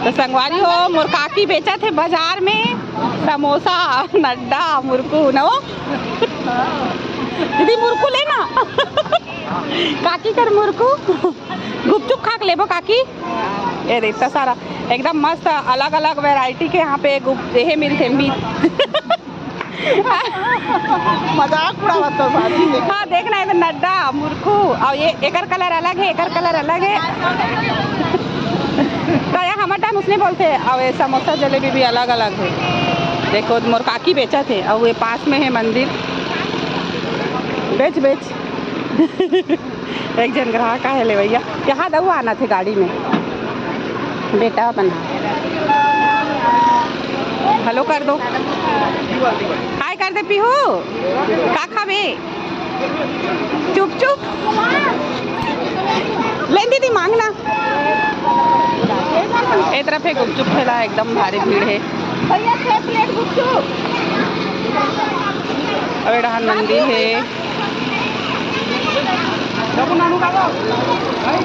तो संगवारी हो मोर काकी बेचा थे बाजार में समोसा नड्डा मुरकू न दीदी मुरकू लेना काकी कर मुरकू गुपचुप खा के लेबो काकी। ये देख इतना सारा एकदम मस्त अलग अलग वैरायटी के यहाँ पे ये मिलते मीट मजाक उड़ावत तो भाभी। हाँ देखना है नड्डा मुरकू और ये एकर कलर अलग है एकर कलर अलग है। तो यहाँ हमारे टाइम उसने बोलते और ये समोसा जलेबी भी अलग अलग है। देखो मोर काकी बेचा थे और ये पास में है मंदिर बेच बेच एक जन ग्राहक का है ले भैया यहाँ दऊ आना थे गाड़ी में बेटा बना हेलो कर दो हाय कर दे पीहू का खावे चुप चुप ले दीदी मांगना ए तरफ है गुपचुप ठेला एकदम भारी भीड़ है भैया 6 प्लेट गुपचुप। अब मंदिर है